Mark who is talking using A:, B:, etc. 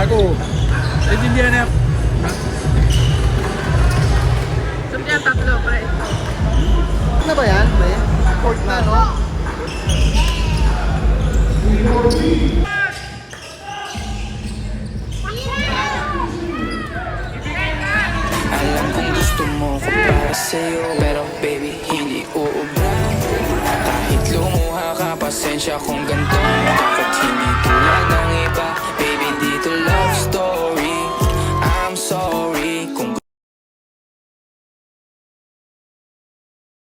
A: Gago. Naintindihan na.
B: So, yan, tatlo, pre.
C: Ano ba yan? Pork na, no?
D: Alam kong gusto mo ko para sa'yo, pero baby, hindi uubra. Kahit lumuha ka, pasensya kung ganito. Bakit hindi tulad ng iba?